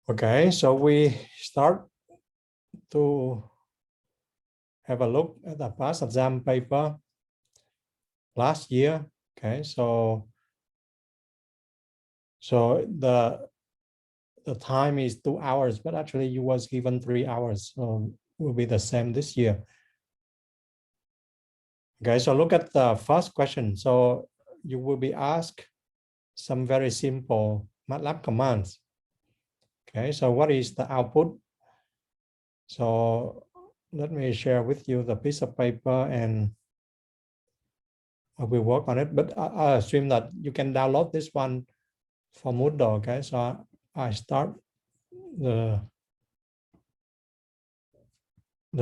Okay, so we start to have a look at the past exam paper last year. Okay, so the time is 2 hours, but actually you was given 3 hours, so will be the same this year. Okay, so look at the first question. So you will be asked some very simple MATLAB commands. Okay, so what is the output? So let me share with you the piece of paper and I will work on it, but I assume that you can download this one from Moodle. Okay, so I start the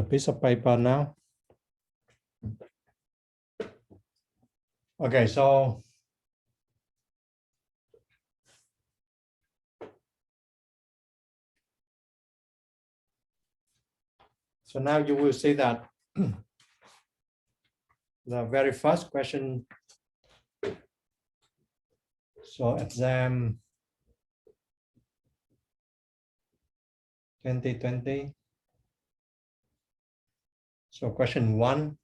piece of paper now. Okay, so now you will see that the very first question. So exam 2020. So question 1.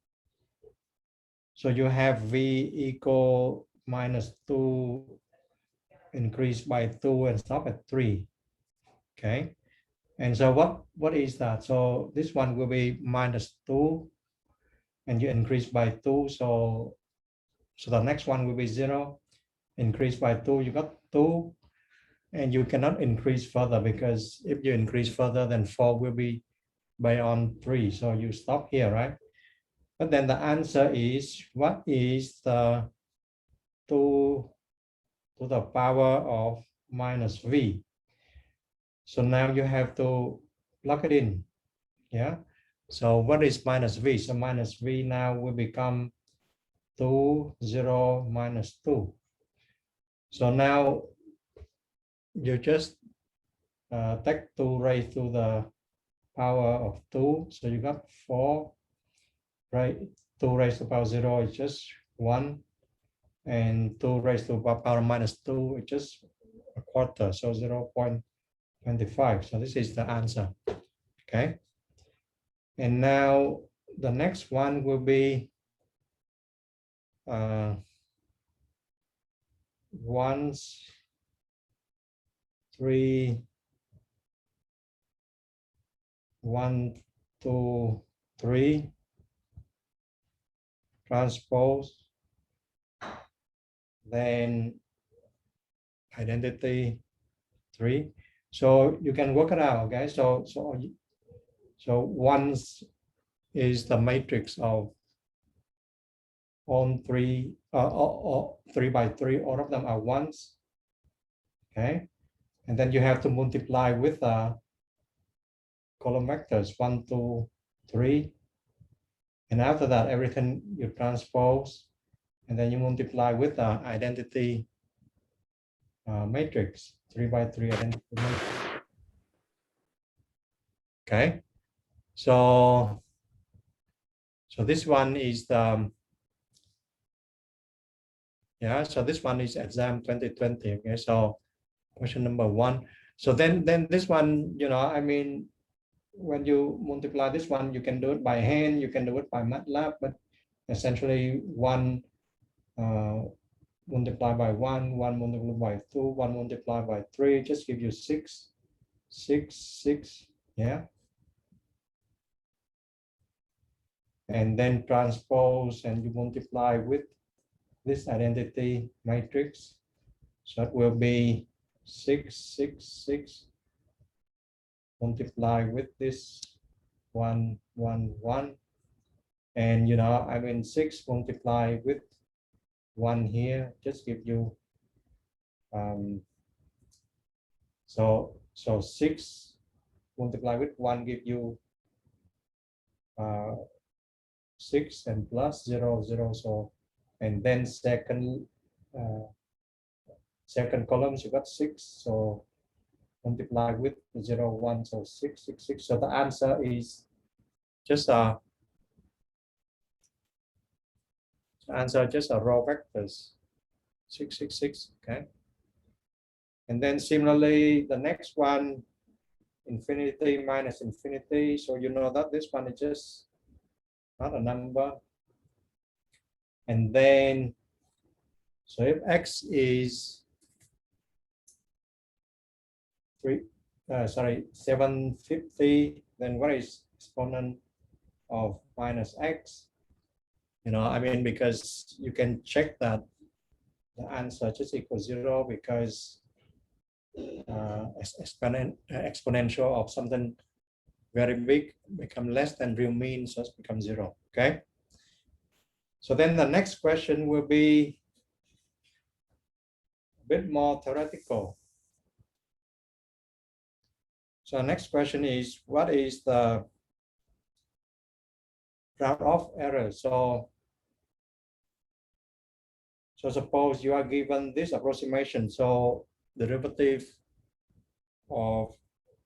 So you have V equal -2 increased by 2 and stop at 3. Okay. And so what is that? So this one will be -2 and you increase by 2. So the next one will be 0. Increase by 2, you got 2. And you cannot increase further because if you increase further, then 4 will be beyond 3. So you stop here, right? But then the answer is, what is the 2 to the power of -v? So now you have to plug it in. Yeah. So what is -v? So -v now will become 2, 0, -2. So now you just take 2 raised to the power of 2. So you got 4, right? 2 raised to the power 0 is just 1. And 2 raised to the power -2 is just a quarter. So 0.25. So this is the answer. Okay. And now the next one will be 1, 3, 1, 2, 3 transpose, then identity 3. So you can work it out. Okay. So 1 is the matrix of all 3, 3 by 3. All of them are 1s. Okay. And then you have to multiply with column vectors 1, 2, 3. And after that, everything you transpose, and then you multiply with the identity matrix, 3 by 3 identity matrix. Okay. So this one is the, yeah, so this one is exam 2020. Okay. So question number 1. So then this one, you know, I mean, when you multiply this one, you can do it by hand, you can do it by MATLAB, but essentially 1 multiplied by 1, 1 multiplied by 2, 1 multiplied by 3, just give you 6, 6, 6, yeah. And then transpose and you multiply with this identity matrix. So it will be 6, 6, 6. Multiply with this 1, 1, 1. And, you know, I mean, 6 multiply with 1 here, just give you, so 6 multiply with 1 give you 6 and plus 0, 0. So, and then second columns, you got 6. So multiply with 0, 1. So 6, 6, 6. So the answer is just a raw vectors, 6, 6, 6. Okay. And then similarly, the next one, infinity minus infinity. So you know that this one is just not a number. And then, so if x is 750, then what is exponent of minus x? You know, I mean, because you can check that the answer just equals 0 because exponential of something very big become less than real mean, so it becomes 0. Okay. So then the next question will be a bit more theoretical. So next question is, what is the round off error? So suppose you are given this approximation. So derivative of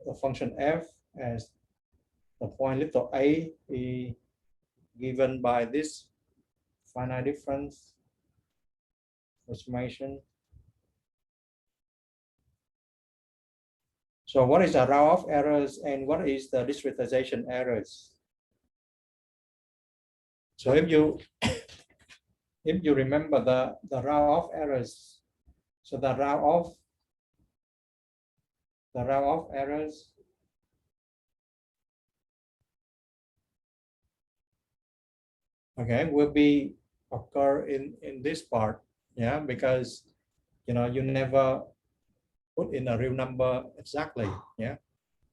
the function f as the point little a is given by this finite difference approximation. So what is the round off errors and what is the discretization errors? So if you remember the round off errors, so the round off errors okay will be occur in this part, yeah, because you know you never put in a real number exactly, yeah.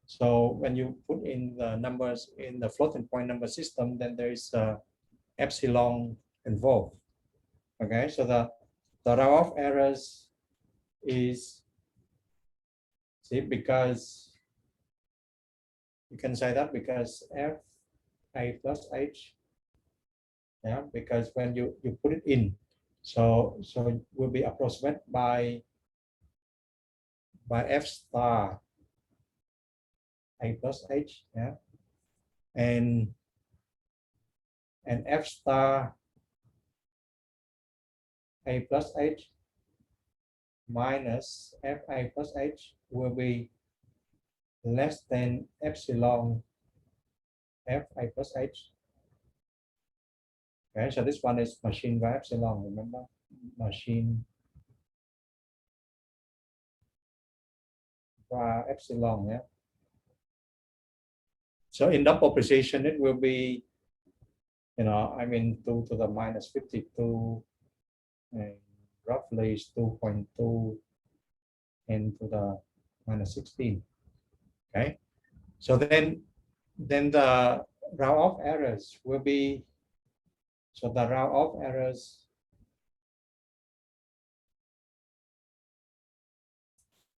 So when you put in the numbers in the floating point number system, then there is epsilon involved. Okay, so the round off errors is, see, because you can say that because f a plus h, yeah, because when you put it in, so it will be approximated by f star a plus h, yeah, and f star a plus h minus f a plus h will be less than epsilon f a plus h. Okay, so this one is machine by epsilon, remember? Machine by epsilon, yeah. So in double precision, it will be, you know, I mean, 2 to the minus 52, and roughly is 2.2 10 to the minus 16. Okay, so then the round off errors will be, so the round off errors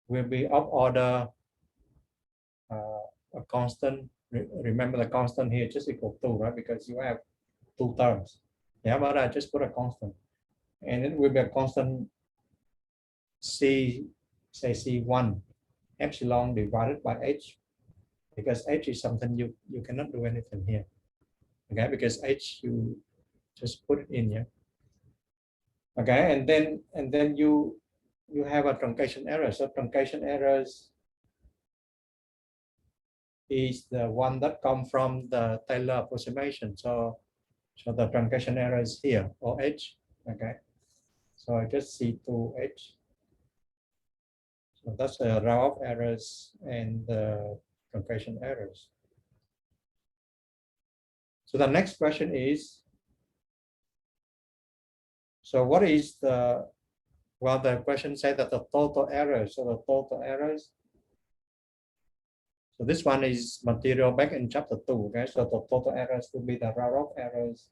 will be of order a constant. Remember the constant here just equal 2, right? Because you have 2 terms. Yeah, but I just put a constant, and it will be a constant c, say c1 epsilon divided by h, because h is something you cannot do anything here. Okay, because h you just put it in here. Okay, and then you have a truncation error. So truncation errors is the one that come from the Taylor approximation. So the truncation error is here, or h. Okay, so I just see 2h. So that's the round of errors and the truncation errors. So the next question is, so what is the, well, the question said that the total errors, so the total errors. So this one is material back in chapter 2, okay? So the total errors will be the round of errors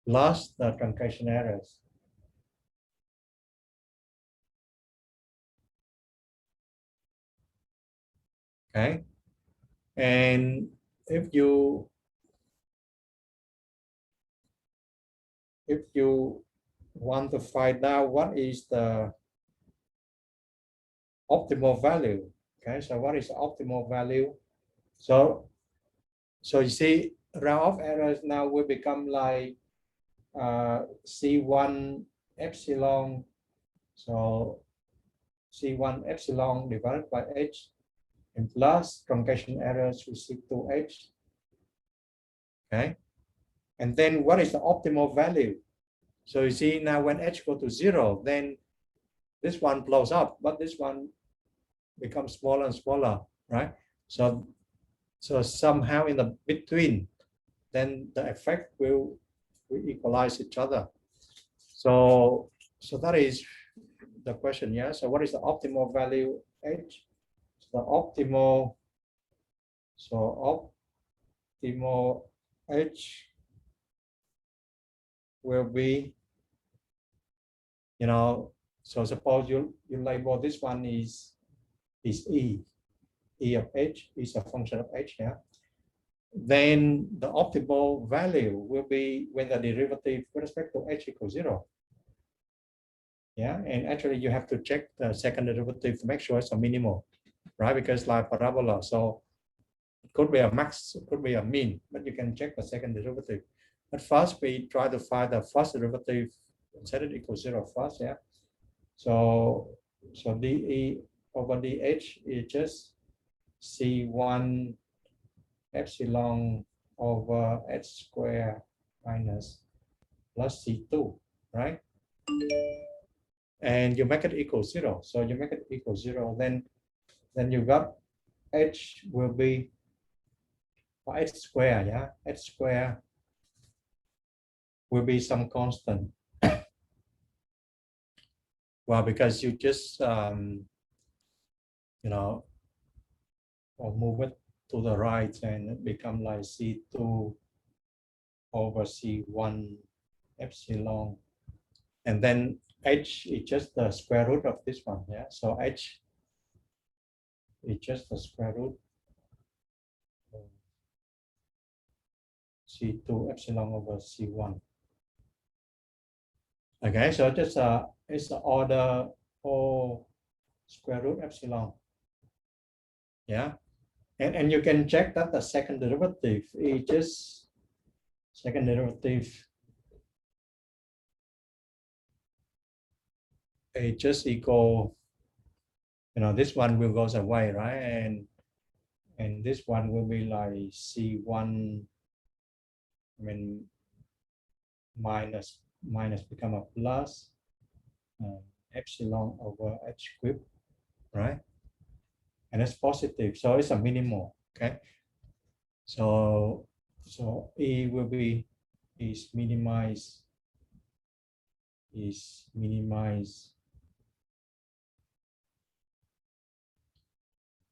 plus the truncation errors. Okay, and if you want to find out what is the optimal value, okay, so what is the optimal value? So you see, round of errors now will become like c1 epsilon. So C1 epsilon divided by H and plus truncation error to C2H. Okay. And then what is the optimal value? So you see now when H go to 0, then this one blows up, but this one becomes smaller and smaller, right? So somehow in the between, then the effect will equalize each other. So that is the question, yeah. So what is the optimal value H? The optimal H will be, you know, so suppose you label this one is E of H is a function of H, yeah. Then the optimal value will be when the derivative with respect to H equals 0. Yeah, and actually you have to check the second derivative to make sure it's a minimal, right? Because like parabola, so it could be a max, it could be a mean, but you can check the second derivative. But first we try to find the first derivative and set it equals 0 first, yeah. So dE over dH is just C1 epsilon over H square minus plus C2, right? And you make it equal 0. So you make it equal 0, then you got H will be H square, yeah. H square will be some constant. Well, because you just you know, or move it to the right and it become like C2 over C1 epsilon, and then H is just the square root of this one, yeah. So H is just the square root of C2 epsilon over C1. Okay, so just it's the order O square root epsilon, yeah. And you can check that the second derivative is just second derivative is just equal, you know, this one will goes away, right? And this one will be like C1, I mean, minus become a plus epsilon over H cubed, right? And it's positive, so it's a minimal, okay? So E will be is minimized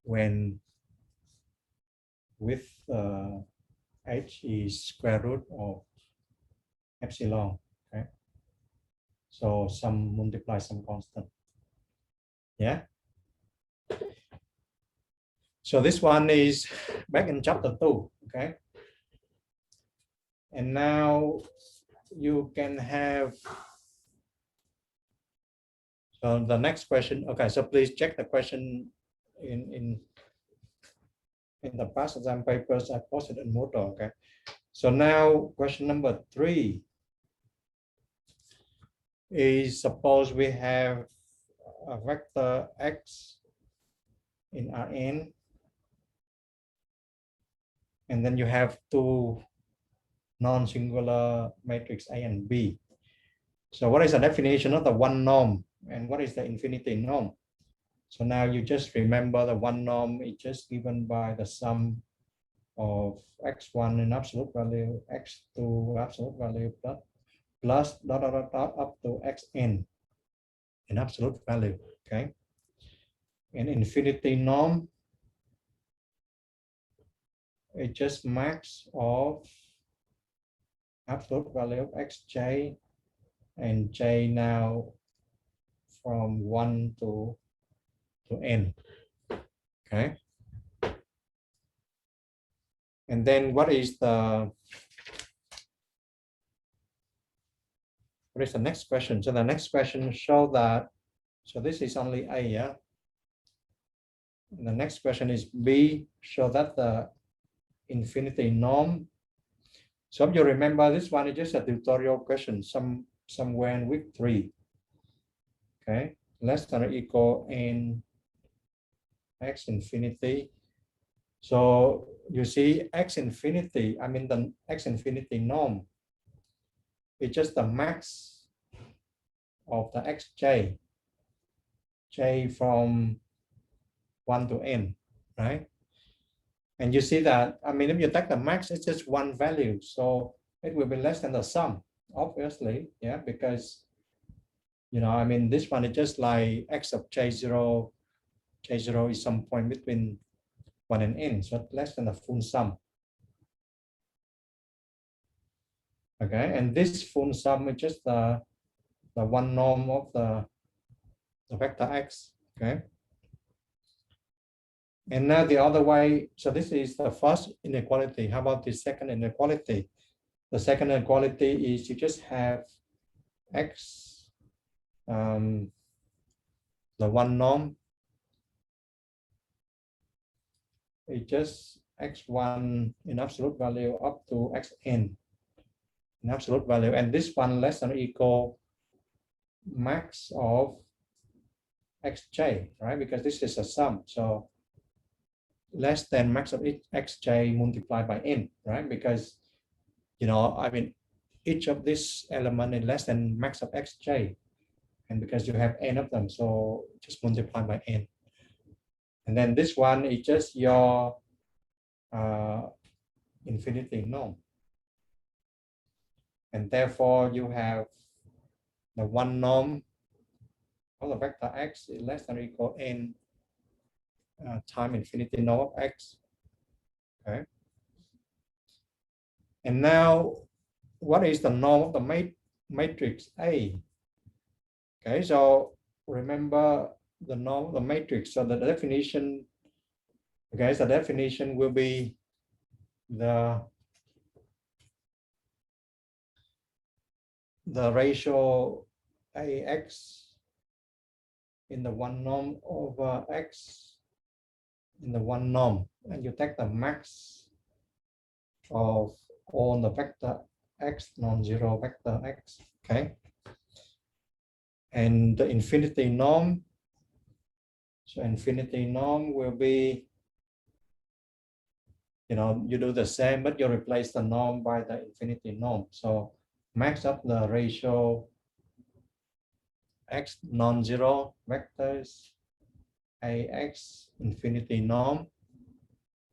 when with H is square root of epsilon, okay? So some multiply some constant, yeah. So this one is back in chapter 2, okay? And now you can have, so the next question, okay, so please check the question in the past exam papers I posted in Moodle, okay? So now question number 3 is, suppose we have a vector X in Rn, and then you have two non-singular matrix A and B. So what is the definition of the one norm and what is the infinity norm? So now you just remember the one norm is just given by the sum of x1 in absolute value, x2 absolute value plus dot up to xn in absolute value, okay? And infinity norm, it just max of absolute value of xj and j now from 1 to n, okay? And then what is the next question? So the next question show that, so this is only A, yeah? And the next question is B, show that the infinity norm. So if you remember, this one is just a tutorial question somewhere in week 3. Okay, less than or equal n x infinity. So you see x infinity, I mean the x infinity norm, it's just the max of the xj, j from 1 to n, right? And you see that, I mean, if you take the max, it's just one value. So it will be less than the sum, obviously, yeah, because, you know, I mean, this one is just like x of j0 is some point between 1 and n, so less than the full sum. Okay, and this full sum is just the one norm of the vector x. Okay, and now the other way, so this is the first inequality. How about the second inequality? The second inequality is you just have x, the one norm, is just x1 in absolute value up to xn in absolute value, and this one less than or equal max of xj, right? Because this is a sum, so less than max of xj multiplied by n, right? Because, you know, I mean, each of this element is less than max of xj, and because you have n of them, so just multiply by n. And then this one is just your infinity norm, and therefore you have the one norm of the vector x is less than or equal n time infinity norm of x. Okay. And now, what is the norm of the matrix A? Okay, so remember the norm of the matrix. So the definition, okay, so the definition will be the ratio AX in the one norm over X in the one norm, and you take the max of all the vector X, non-zero vector X, okay? And the infinity norm, so infinity norm will be, you know, you do the same, but you replace the norm by the infinity norm. So max of the ratio x non-zero vectors ax infinity norm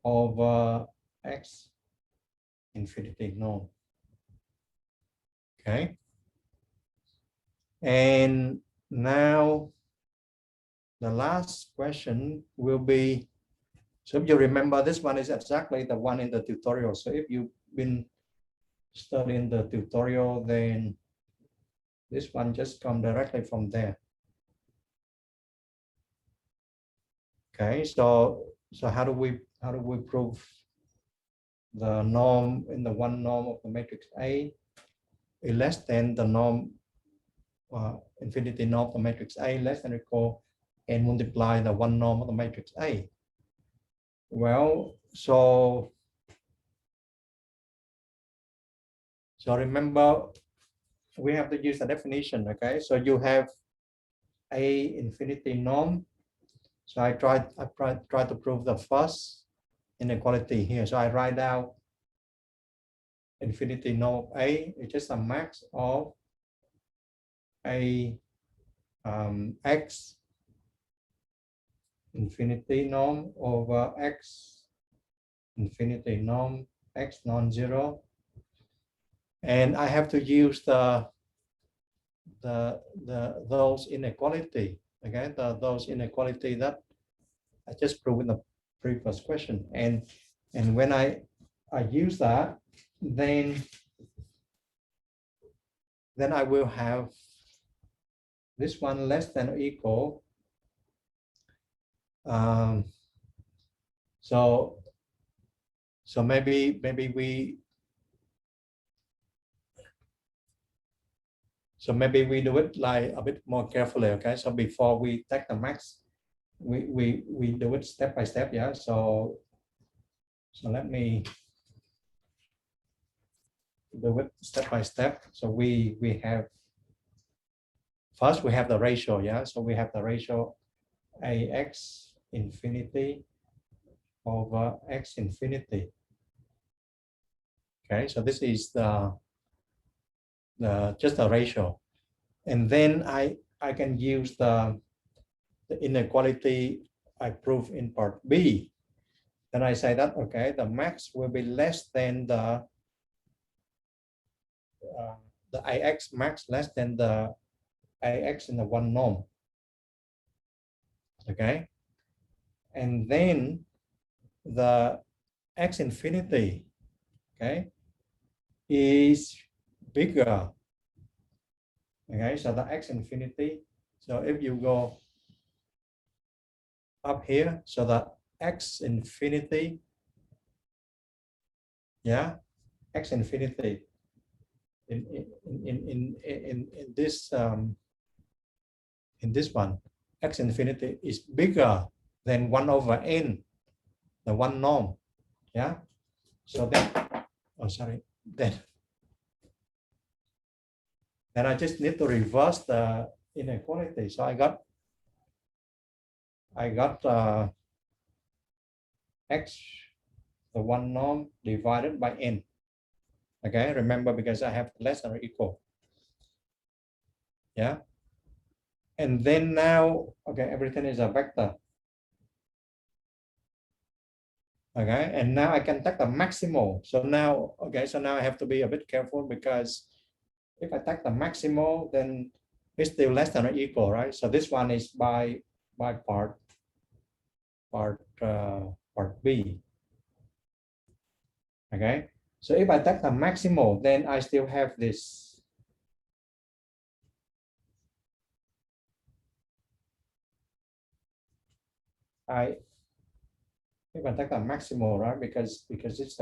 over x infinity norm. Okay. And now the last question will be, so if you remember, this one is exactly the one in the tutorial. So if you've been studying the tutorial, then this one just come directly from there. Okay, so how do we prove the norm in the one norm of the matrix A is less than the norm infinity norm of the matrix A less than or equal and multiply the one norm of the matrix A? Well, so remember, we have to use the definition. Okay, so you have A infinity norm. So I try to prove the first inequality here. So I write down infinity norm of A is just a max of A x infinity norm over x infinity norm x non-zero, and I have to use those inequality, okay, those inequality that I just proved in the previous question, and when I use that, then I will have this one less than or equal. So maybe we do it like a bit more carefully. Okay, so before we take the max, we do it step by step. Yeah, so let me do it step by step. So we have first we have the ratio, yeah. So we have the ratio ax infinity over x infinity. Okay, so this is the just the ratio, and then I can use the inequality I prove in part B. Then I say that okay, the max will be less than the Ix max less than the Ix in the one norm. Okay, and then the x infinity, okay, is bigger. Okay, so the x infinity. So if you go up here, so the x infinity, yeah, x infinity in this one, x infinity is bigger than 1 over n, the one norm, yeah. So then, oh sorry, then I just need to reverse the inequality. So I got x, the one norm, divided by n. Okay, remember, because I have less than or equal. Yeah. And then now, okay, everything is a vector. Okay, and now I can take the maximal. So now, okay, so now I have to be a bit careful, because if I take the maximal, then it's still less than or equal, right? So this one is by part B. Okay, so if I take the maximal, then I still have this. If I take the maximal, right? Because it's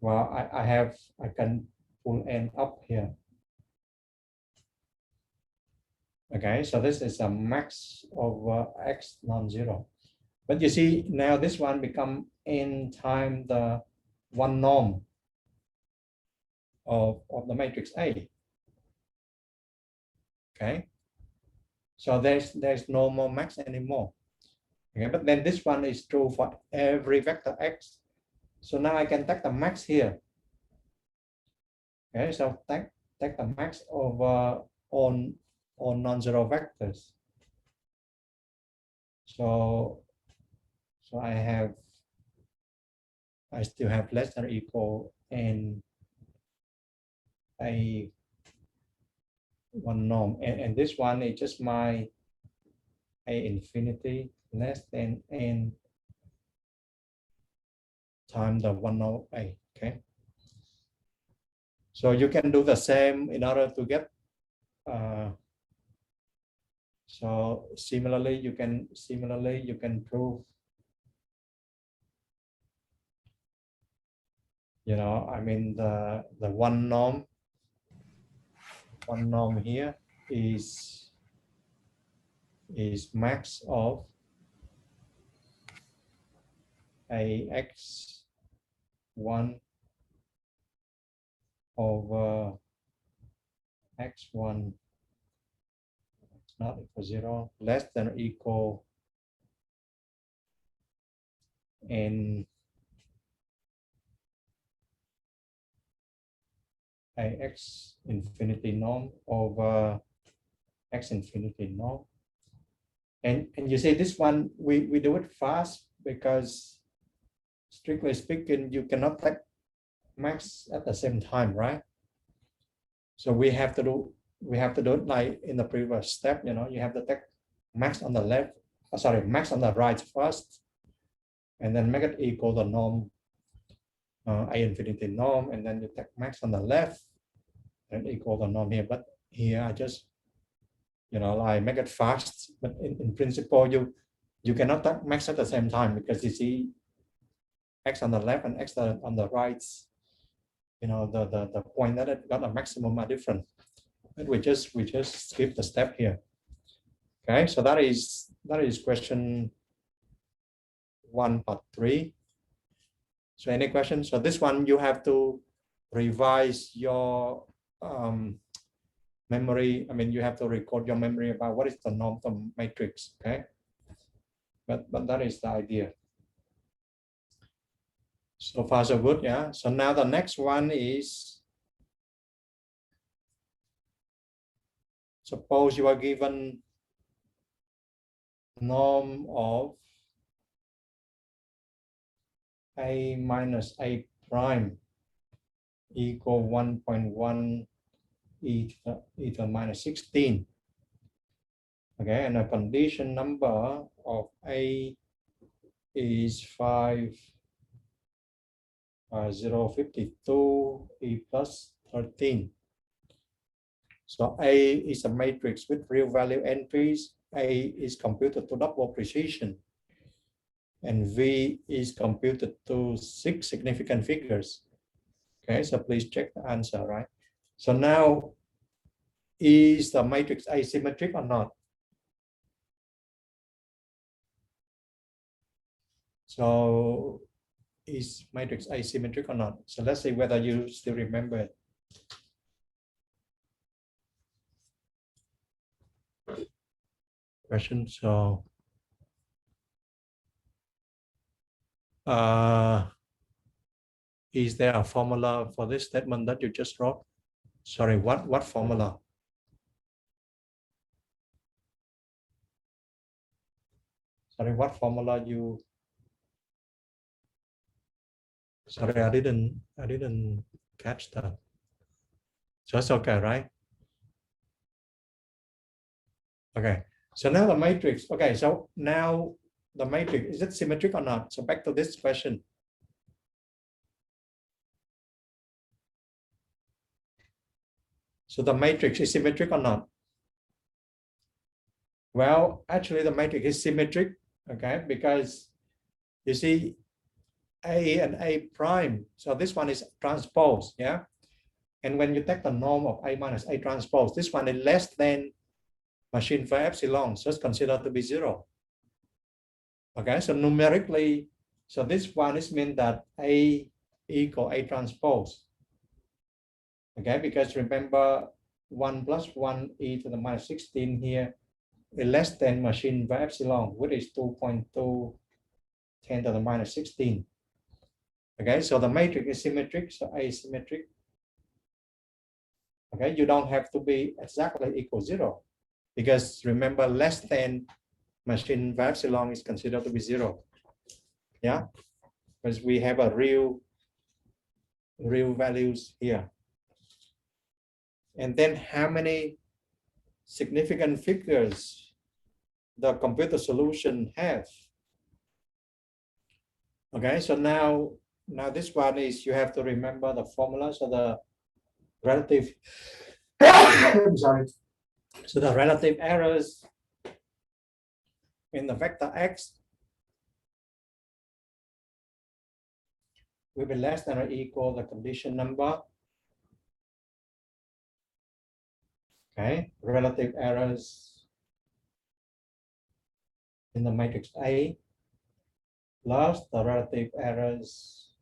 well, I can pull n up here. Okay, so this is a max of x non-zero. But you see, now this one become n times the one norm of the matrix A. Okay, so there's no more max anymore. Okay, but then this one is true for every vector x. So now I can take the max here. Okay, so take the max over on non-zero vectors. So I still have less than or equal n a one norm, and this one is just my a infinity less than n times the one norm a. Okay, so you can do the same in order to get so similarly you can prove, you know, I mean the one norm here is max of ax1 over x1 not equal 0 less than or equal n ax infinity norm over x infinity norm. And you see this one, we do it fast, because strictly speaking, you cannot take max at the same time, right? So we have to do it like in the previous step. You know, you have to take max on the left, max on the right first, and then make it equal the norm, a infinity norm, and then you take max on the left and equal the norm here. But here I just, you know, I make it fast. But in principle, you cannot take max at the same time, because you see x on the left and x on the right, you know, the point that it got a maximum are different. But we just skip the step here. Okay, so that is question 1 part 3. So any questions? So this one you have to revise your memory. I mean, you have to record your memory about what is the norm of the matrix, okay? But that is the idea. So far so good, yeah. So now the next one is, suppose you are given norm of a minus a prime equal 1.1 e to the minus 16. Okay, and the condition number of a is 0.52 e plus 13. So A is a matrix with real value entries. A is computed to double precision. And V is computed to 6 significant figures. Okay, so please check the answer, right? So now, is the matrix asymmetric or not? So is matrix asymmetric or not? So let's see whether you still remember it. Question. So is there a formula for this statement that you just wrote? Sorry, what formula? Sorry, what formula you? Sorry, I didn't catch that. So it's okay, right? Okay. So now the matrix. Okay, so now the matrix, is it symmetric or not? So back to this question. So the matrix is symmetric or not? Well, actually the matrix is symmetric, okay, because you see A and A prime. So this one is transpose, yeah? And when you take the norm of A minus A transpose, this one is less than machine for epsilon, so it's considered to be 0. Okay, so numerically, so this one is mean that A equal A transpose. Okay, because remember 1 plus 1 e to the minus 16 here is less than machine for epsilon, which is 2.2 10 to the minus 16. Okay, so the matrix is symmetric, so asymmetric. Okay, you don't have to be exactly equal 0, because remember less than machine for epsilon is considered to be 0. Yeah, because we have a real values here. And then how many significant figures the computer solution have? Okay, so now this one is, you have to remember the formula. So the relative I'm sorry. So the relative errors in the vector x will be less than or equal the condition number. Okay, relative errors in the matrix A plus the relative errors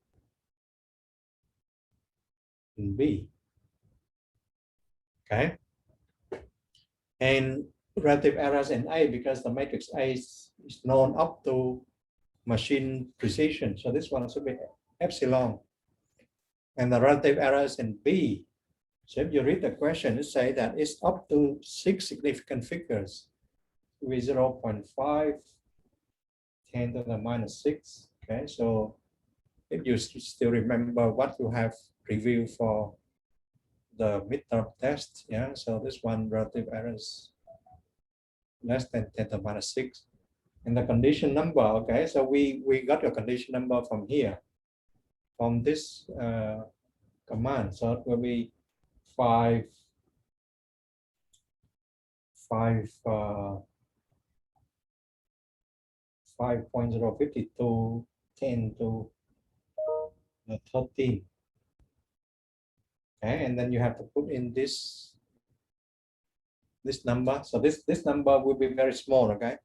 in B. Okay, and relative errors in A, because the matrix A is known up to machine precision, so this one should be epsilon. And the relative errors in B, so if you read the question, it say that it's up to 6 significant figures with 0.5, 10 to the minus 6. Okay, so if you still remember what you have reviewed for the midterm test, yeah, so this one relative errors less than 10 to the minus 6. And the condition number, okay, so we got your condition number from here, from this command. So it will be 5.052 10 to 13. Okay, and then you have to put in this number. So this number will be very small, okay,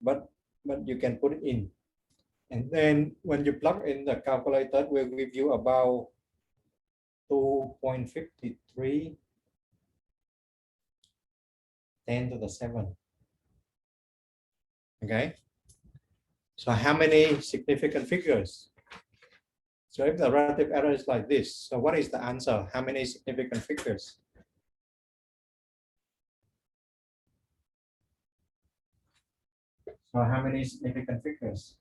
but you can put it in. And then when you plug in the calculator, it will give you about 2.53 10 to the 7. Okay. So how many significant figures? So if the relative error is like this, so what is the answer? How many significant figures? So how many significant figures?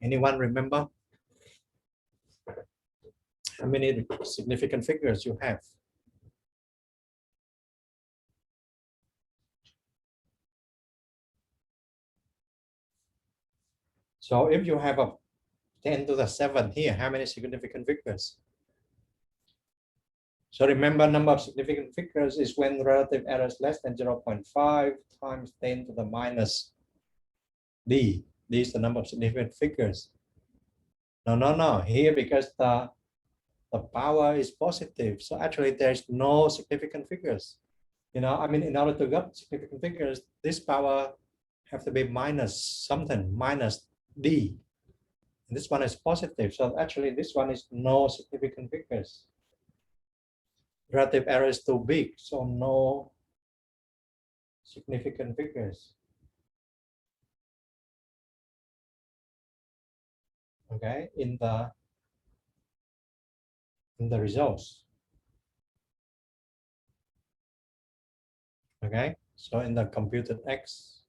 Anyone remember? How many significant figures you have? So if you have a 10 to the 7 here, how many significant figures? So remember, number of significant figures is when the relative error is less than 0.5 times 10 to the minus d. This is the number of significant figures. No. Here, because the power is positive, so actually there's no significant figures. You know, I mean, in order to get significant figures, this power have to be minus something, minus d. And this one is positive, so actually this one is no significant figures. Relative error is too big, so no significant figures. Okay, in the results. Okay, so in the computed X,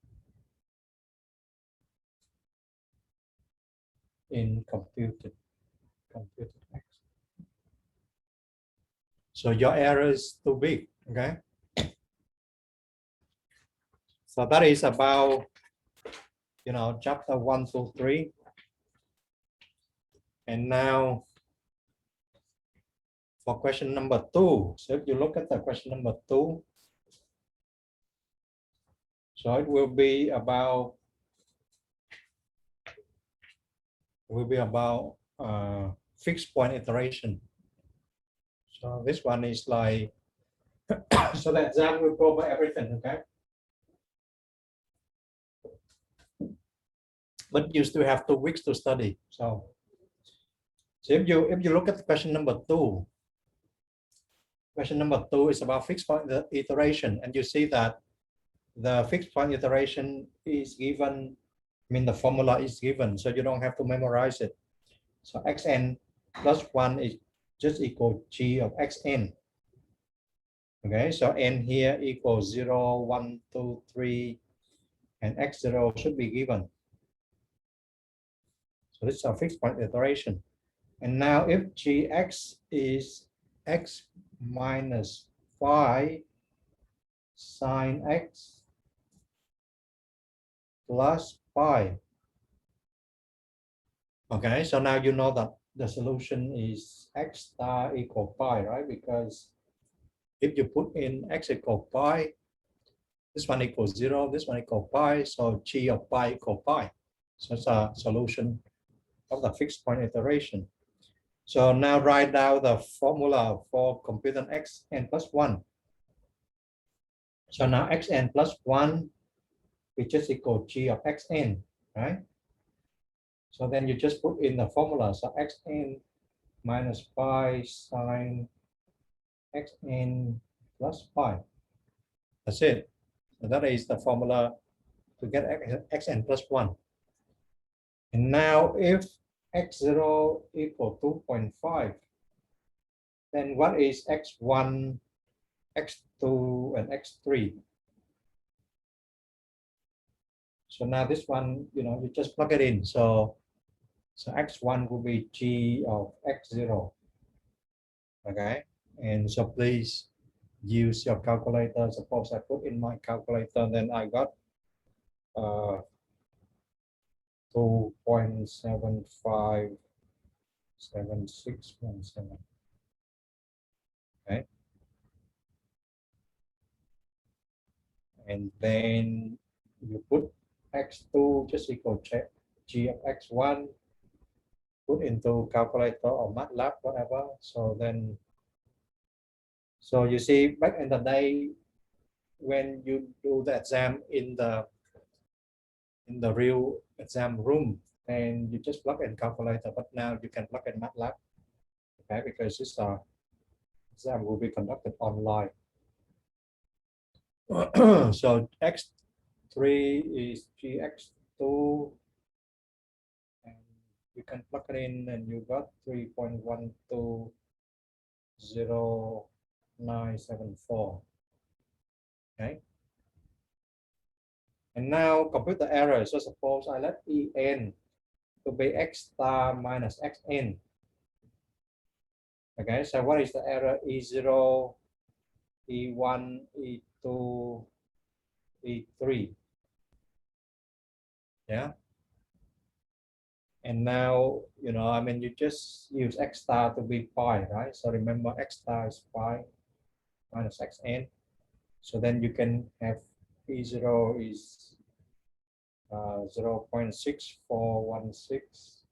in computed X. So your error is too big. Okay. So that is about, you know, chapter 1 to 3. And now for question number 2. So if you look at the question number 2, so it will be about fixed point iteration. So this one is like so that exam will cover everything, okay? But you still have 2 weeks to study. So if you look at question number 2, question number 2 is about fixed point iteration, and you see that the fixed point iteration is given. I mean, the formula is given, so you don't have to memorize it. So xn plus 1 is just equal g of xn. Okay, so n here equals 0, 1, 2, 3, and x0 should be given. So this is a fixed point iteration. And now if gx is x minus phi sine x plus pi. Okay, so now you know that the solution is x star equal pi, right? Because if you put in x equal pi, this one equals 0, this one equal pi, so g of pi equal pi. So it's a solution of the fixed point iteration. So now write down the formula for computing xn plus 1. So now xn plus 1 is just equal g of xn, right? So then you just put in the formula. So xn minus pi sine xn plus pi. That's it. So that is the formula to get xn plus 1. And now if x0 equal 2.5, then what is x1, x2, and x3? So now this one, you know, you just plug it in. So x1 will be g of x0. Okay, and so please use your calculator. Suppose I put in my calculator, then I got 2.757617. Okay, and then you put x2 just equal g of x1, put into calculator or MATLAB, whatever. So then, so you see, back in the day when you do the exam in the in the real exam room, and you just plug in calculator, but now you can plug in MATLAB, okay, because this exam will be conducted online. So x3 is gx2, and you can plug it in and you got 3.1200974. Okay. And now compute the error. So suppose I let en to be x star minus xn. Okay, so what is the error? E0, E1, E2, E3. Yeah. And now, you know, I mean, you just use x star to be pi, right? So remember, x star is pi minus xn. So then you can have E0 is 0.6416.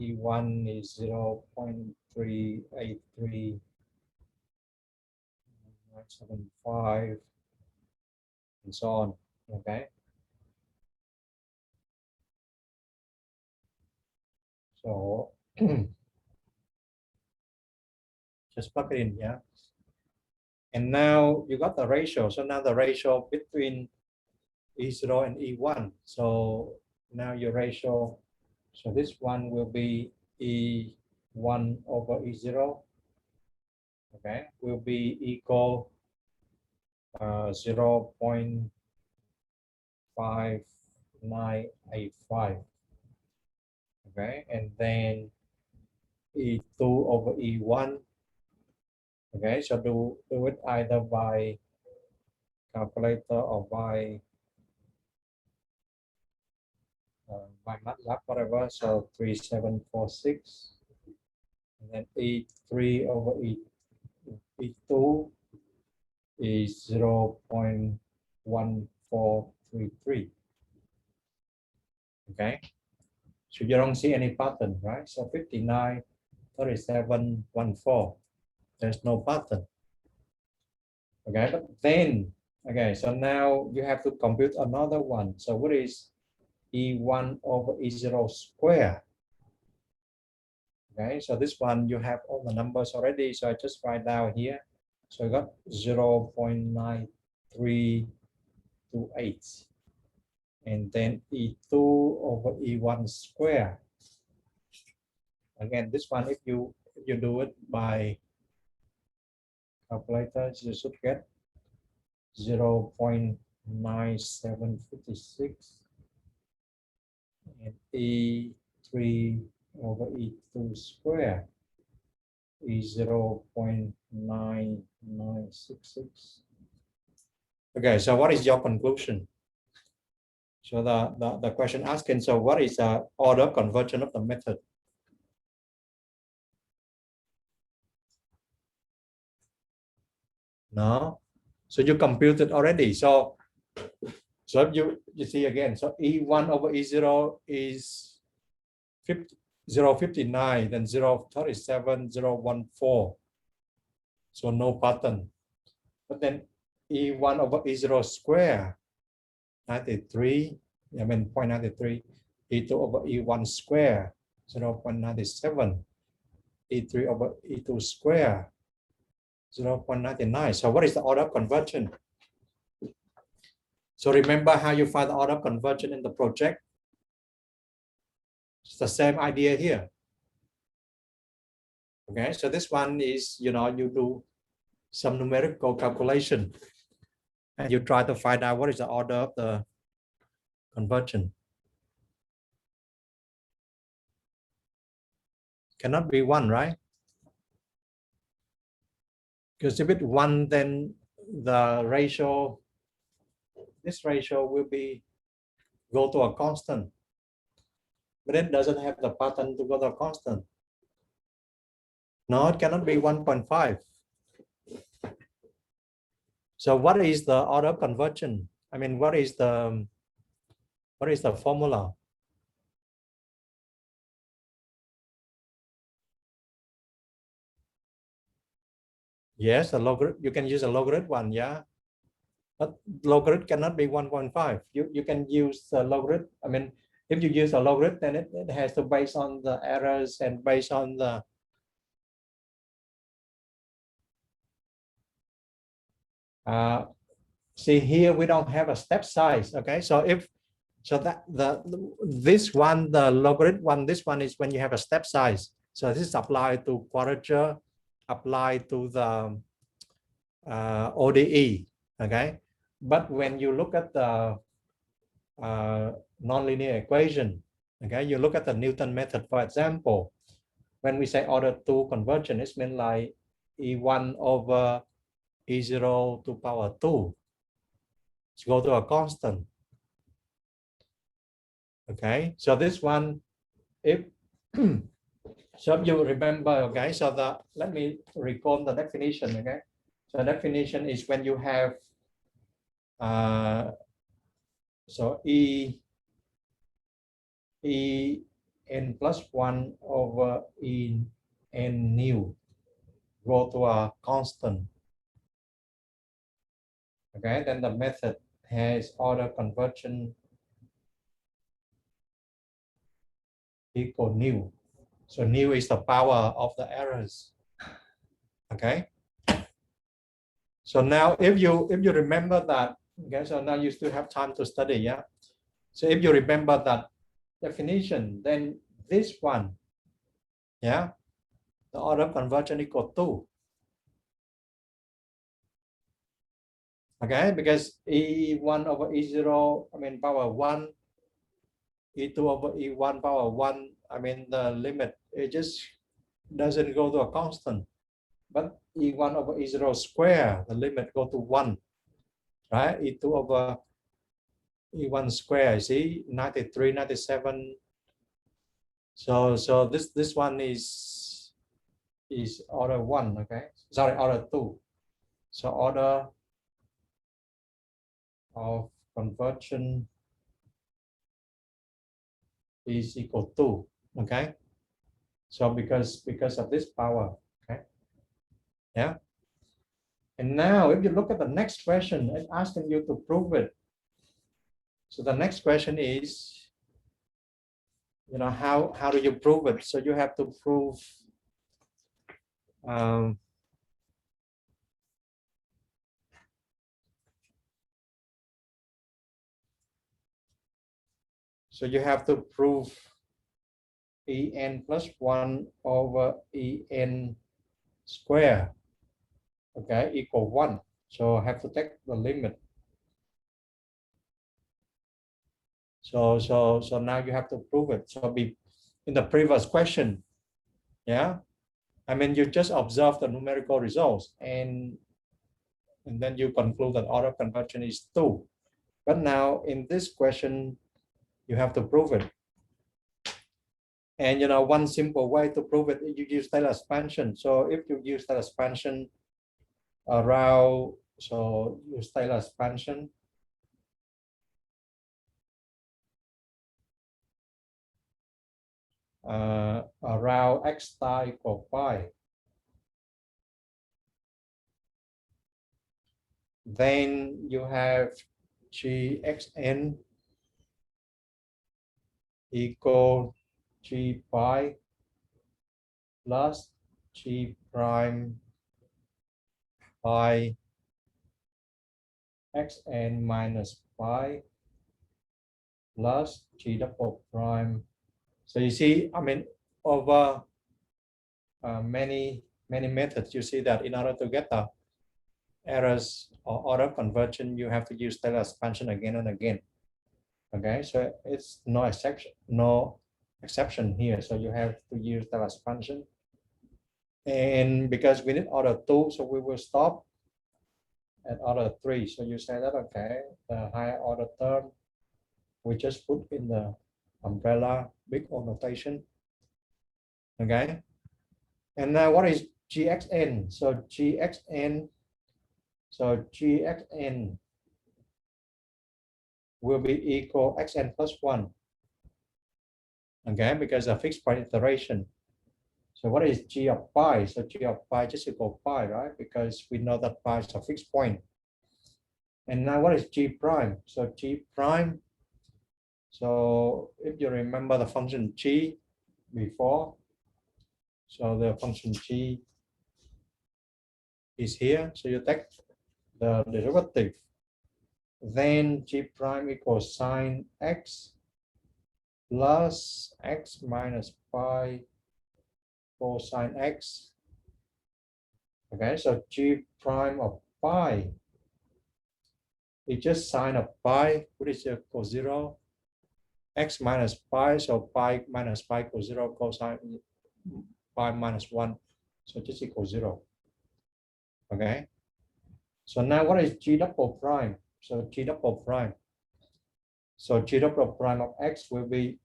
E1 is 0.38375, and so on. Okay. So just plug it in, yeah. And now you got the ratio. So now the ratio between E0 and E1. So now your ratio, so this one will be E1 over E0. Okay, will be equal 0.5985. Okay, and then E2 over E1. Okay, so do it either by calculator or by MATLAB, whatever. So 3746, and then E3 over E2 is 0.1433. Okay, so you don't see any pattern, right? So 59, 37, 14. There's no pattern. Okay, but then, okay, so now you have to compute another one. So what is E1 over E0 square? Okay, so this one you have all the numbers already, so I just write down here. So I got 0.9328, and then E2 over E1 square. Again, this one, if you do it by calculator, you should get 0.9756, and E3 over E2 square is 0.9966. Okay, so what is your conclusion? So the question asking, so what is the order conversion of the method? No, so you computed already. So if you see again, so E1 over E0 is 0.59, then 0.37, 0.14. So no pattern. But then E1 over E0 square, 93, I mean 0.93, E2 over E1 square, 0.97, E3 over E2 square, 0.99. So what is the order of conversion? So remember how you find the order of conversion in the project? It's the same idea here. Okay, so this one is, you know, you do some numerical calculation and you try to find out what is the order of the conversion. Cannot be one, right? Because if it's one, then the ratio, this ratio will be go to a constant, but it doesn't have the pattern to go to a constant. No, it cannot be 1.5. So what is the order of conversion? I mean, what is the formula? Yes, a logarithm. You can use a logarithm one, yeah. But logarithm cannot be 1.5. You can use the logarithm. I mean, if you use a logarithm, then it has to base on the errors and based on the see here we don't have a step size. Okay, so if so that this one, the logarithm one, this one is when you have a step size. So this is applied to quadrature, applied to the ODE. Okay, but when you look at the nonlinear equation, okay, you look at the Newton method, for example, when we say order 2 conversion, it's meant like E1 over E0 to power 2. Let's go to a constant. Okay, so this one, if so you remember, okay, so let me recall the definition. Okay, so definition is when you have so en plus 1 over en new go to a constant. Okay, then the method has order conversion equal new. So new is the power of the errors. Okay. So now if you remember that, okay, so now you still have time to study, yeah. So if you remember that definition, then this one, yeah, the order of conversion equal 2. Okay, because E1 over E0, I mean power 1, E2 over E1 power 1, I mean the limit, it just doesn't go to a constant. But E1 over E0 square, the limit go to 1, right? E2 over E1 square, you see, 93, 97. So this one is order 1, okay? Sorry, order 2. So order of conversion is equal to, okay? So because of this power, okay? Yeah. And now if you look at the next question, it's asking you to prove it. So the next question is, you know, how do you prove it? So you have to prove so you have to prove en plus 1 over en square, okay, equal 1. So I have to take the limit. So now you have to prove it. So in the previous question, yeah, I mean you just observe the numerical results and then you conclude that order of conversion is 2. But now in this question, you have to prove it. And you know, one simple way to prove it, you use Taylor expansion. So if you use Taylor expansion around, so use Taylor expansion. Around x star equal pi. Then you have gxn equal g pi plus g prime pi xn minus pi plus g double prime. So you see, I mean, over many methods, you see that in order to get the errors or order conversion, you have to use Taylor expansion again and again. Okay, so it's no exception here. So you have to use Taylor expansion. And because we need order 2, so we will stop at order 3. So you say that, okay, the higher order term, we just put in the umbrella big O notation. Okay. And now what is gxn? So gxn will be equal xn plus 1. Okay, because a fixed point iteration. So what is g of pi? So g of pi just equal pi, right? Because we know that pi is a fixed point. And now what is G prime? So G prime, so if you remember the function G before, so the function G is here. So you take the derivative, then G prime equals sine X plus X minus pi cosine X. Okay, so G prime of pi is just sine of pi, which is equal 0. X minus pi, so pi minus pi equals 0, cosine pi minus 1, so just equals 0. Okay, so now what is G double prime? So G double prime, so G double prime of X will be,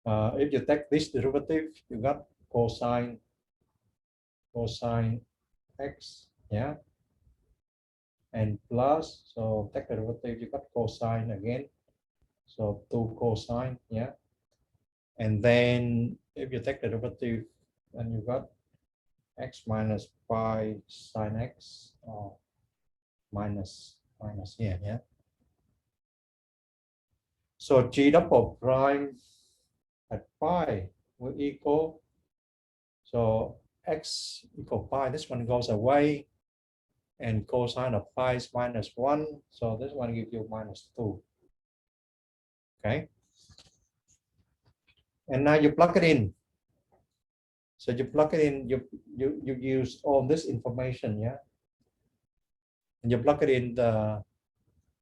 if you take this derivative, you got cosine X, yeah, and plus, so take the derivative, you got cosine again, so 2 cosine, yeah, and then if you take the derivative, then you got X minus pi sine X, or minus here, yeah. So G double prime at pi will equal, so X equal pi, this one goes away, and cosine of pi is minus 1, so this one gives you minus 2. Okay, and now you plug it in. So you plug it in, you use all this information, yeah, and you plug it in the,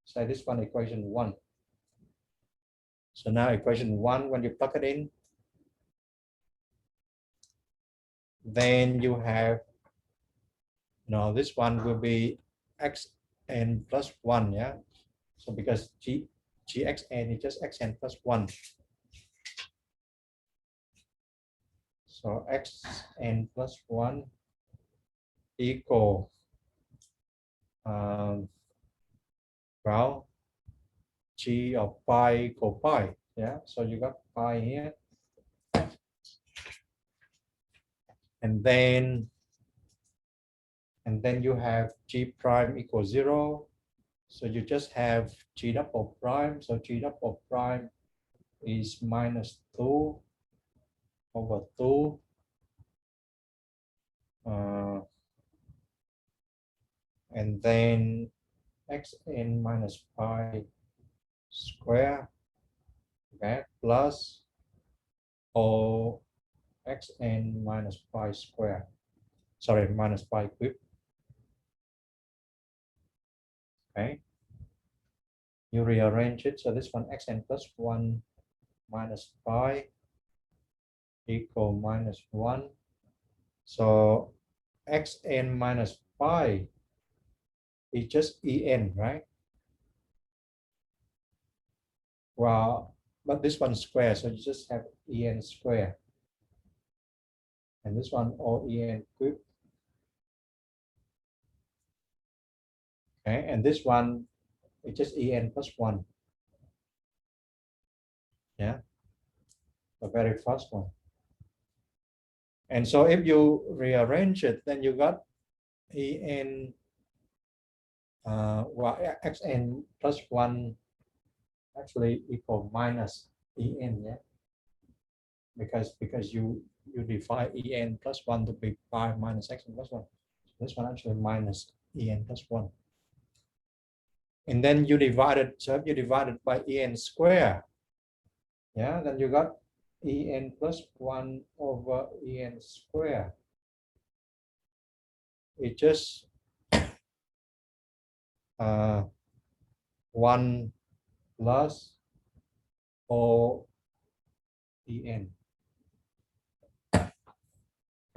say this one, equation 1. So now equation 1, when you plug it in, then you have, no, this one will be xn plus 1, yeah. So because gxn is just xn plus 1. So xn plus 1 equal, well, g of pi equal pi, yeah. So you got pi here, and then you have g prime equals 0. So you just have g double prime. So g double prime is minus 2 over 2 and then xn minus pi square, okay, plus o xn minus pi square, sorry, minus pi cube. Okay, you rearrange it, so this one xn plus 1 minus pi equal minus 1. So xn minus pi is just en, right? Well, but this one square, so you just have en square. And this one all en cube. Okay, and this one is just en plus 1. Yeah, the very first one. And so if you rearrange it, then you got en, well, xn plus 1 actually equal minus en, yeah, because you define en plus 1 to be pi minus xn plus 1. So this one actually minus en plus 1. And then you divide it, so if you divide it by en square, yeah, then you got en plus 1 over en square. It just 1 plus o en.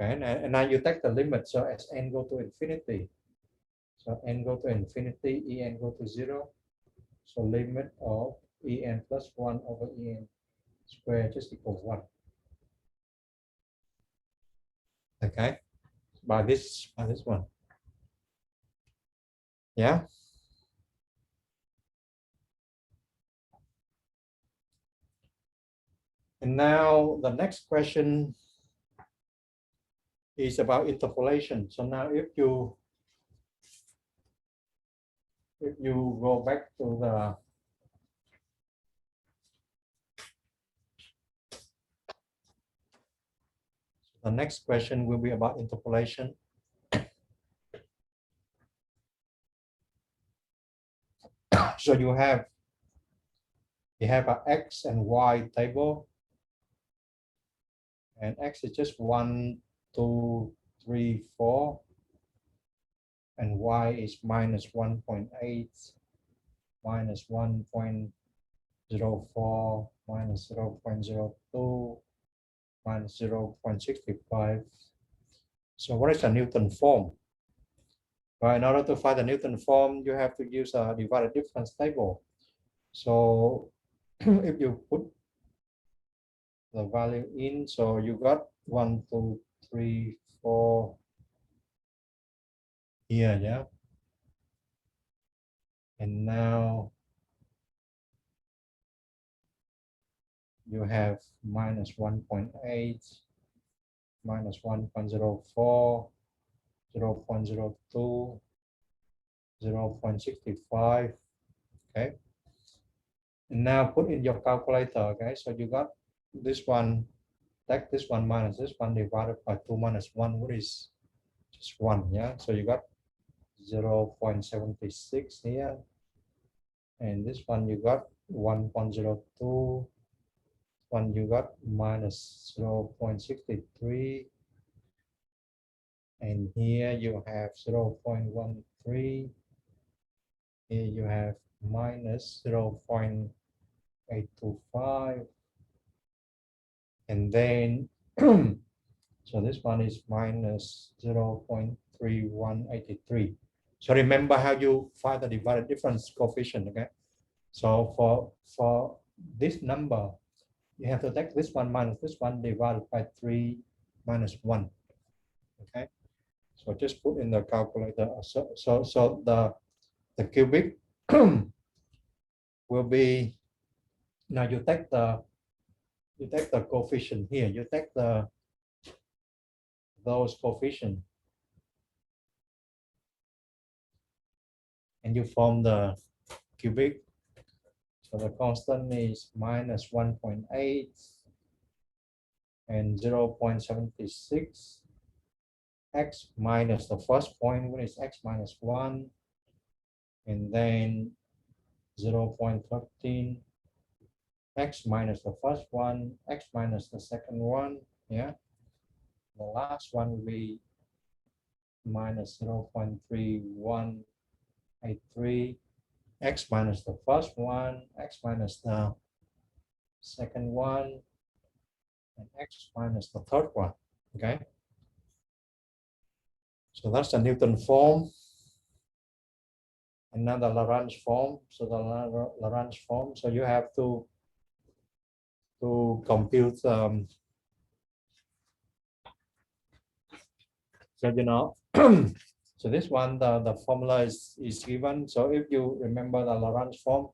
Okay, and now you take the limit, so as n go to infinity, so n go to infinity, en go to 0, so limit of en plus 1 over en square just equals 1. Okay, by this one. Yeah. And now the next question is about interpolation. So now if you if you go back to the next question will be about interpolation. So you have a x and y table, and x is just 1, 2, 3, 4, and y is minus 1.8, minus 1.04, minus 0.02, minus 0.65. So what is the Newton form? Well, in order to find the Newton form, you have to use a divided difference table. So if you put the value in, so you got 1, 2, 3, 4 here, yeah. And now you have minus 1.8, minus 1.04, 0.02, 0.65. Okay. And now put in your calculator. Okay. So you got this one, take this one minus this one divided by 2 minus 1, what is just 1? Yeah. So you got 0.76 here. And this one you got 1.02. One you got minus 0.63. And here you have 0.13. Here you have minus 0.825. And then, so this one is minus 0.3183. So remember how you find the divided difference coefficient, okay? So for this number, you have to take this one minus this one divided by 3 minus 1, okay? So just put in the calculator. So the cubic will be, now you take the coefficient here, you take those coefficient and you form the cubic. So the constant is minus 1.8 and 0.76. X minus the first point, what is x minus 1, and then 0.13, x minus the first one, x minus the second one, yeah. The last one will be minus 0.3183, x minus the first one, x minus the second one, and x minus the third one, okay? So that's the Newton form. And now the Lagrange form. So the Lagrange form, so you have to compute, so you know, so this one, the formula is given. So if you remember the Lagrange form,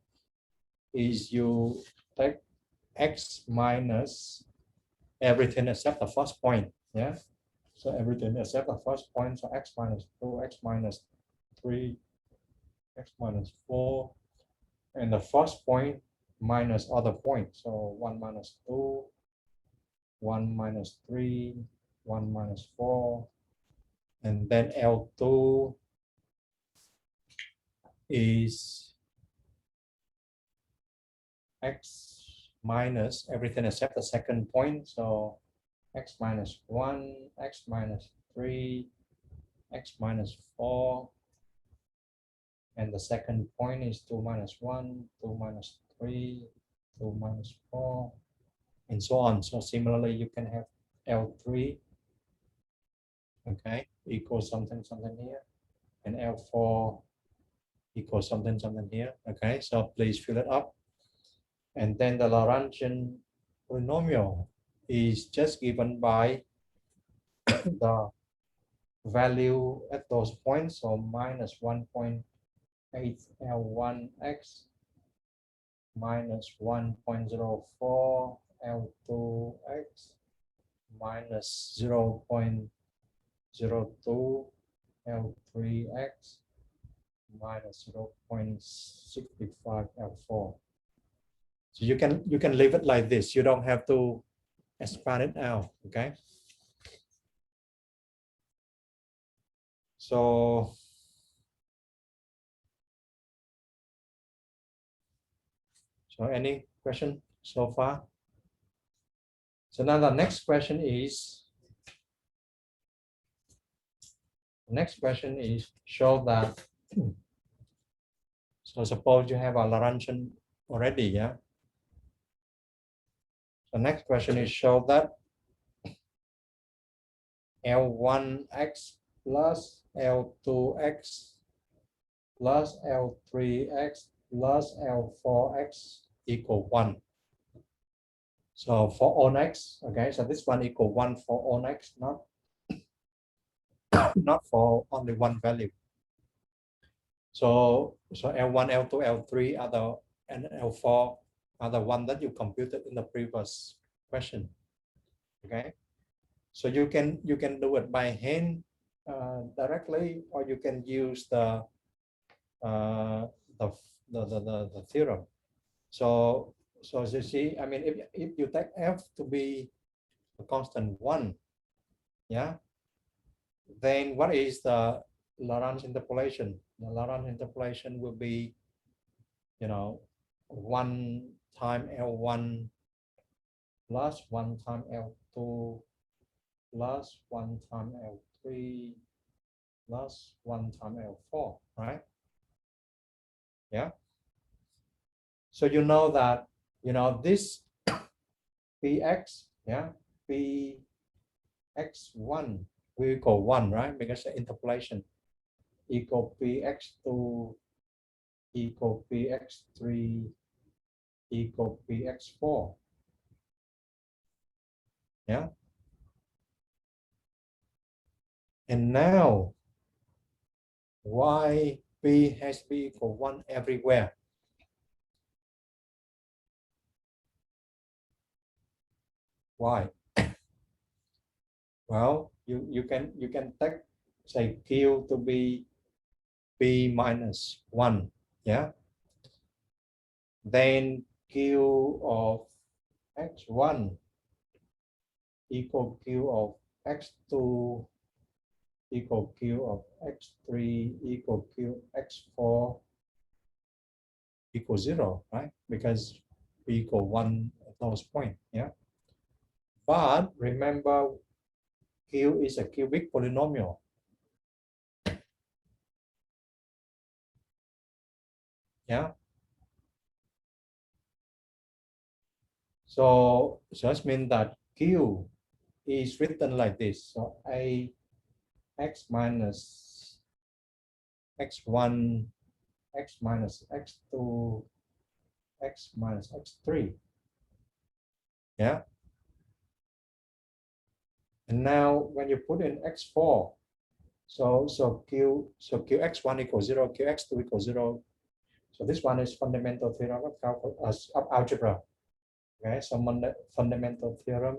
is you take x minus everything except the first point, yeah. So everything except the first point, so x minus 2, x minus 3, x minus 4, and the first point minus other points. So 1 minus 2, 1 minus 3, 1 minus 4, and then L2 is x minus everything except the second point. So x minus 1, x minus 3, x minus 4, and the second point is 2 minus 1, 2 minus 3, 2 minus 4, and so on. So similarly, you can have L3, okay, equals something here, and L4 equals something here, okay? So please fill it up. And then the Lagrangian polynomial is just given by the value at those points, so minus 1.8 L1x, minus 1.04 L2x, minus 0.02 L3x, minus 0.65 L4. So you can leave it like this. You don't have to expand it out. Okay. So any question so far? So now the next question is show that. So suppose you have a Lagrangian already, yeah. The next question is show that L1x plus L2x plus L3x plus L4x equal 1. So for all x, okay, so this one equal 1 for all x, not for only one value. So L1, L2, L3 are the, and L4 are the one that you computed in the previous question. Okay, so you can do it by hand directly, or you can use the theorem. So as you see, I mean, if you take f to be a constant 1, yeah, then what is the Lagrange interpolation? The Lagrange interpolation will be, 1 time L1 plus 1 time L2 plus 1 time L3 plus 1 time L4, right? Yeah. So you know that, this Px, yeah, Px1 will equal 1, right? Because the interpolation equal Px2 equal Px3 equal Px4. Yeah. And now, why P has to be equal 1 everywhere? Why? Well, you can take, say, Q to be P minus 1, yeah? Then Q of x1 equal Q of x2 equal Q of x3 equal Q x4 equal 0, right? Because P equal 1 at those point, yeah? But remember, Q is a cubic polynomial. Yeah. So just mean that Q is written like this. So A x minus x1, x minus x2, x minus x3. Yeah. And now when you put in x4, so qx1 equals 0, qx2 equals 0. So this one is fundamental theorem of algebra. Okay, so fundamental theorem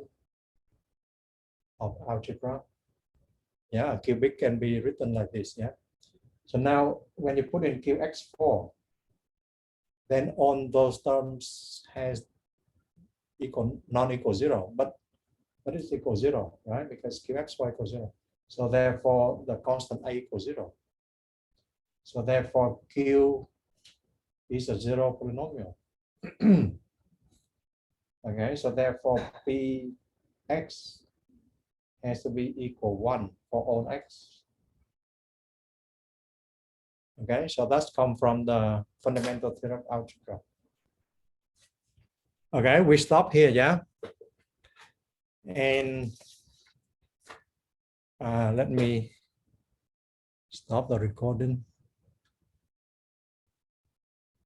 of algebra. Yeah, cubic can be written like this. Yeah. So now when you put in qx4, then on those terms has equal non-equal 0, but it's equal 0, right? Because qx4 equals 0. So therefore the constant a equals 0. So therefore q is a 0 polynomial. Okay, so therefore px has to be equal 1 for all x. Okay, so that's come from the fundamental theorem of algebra. Okay, we stop here, yeah? And let me stop the recording.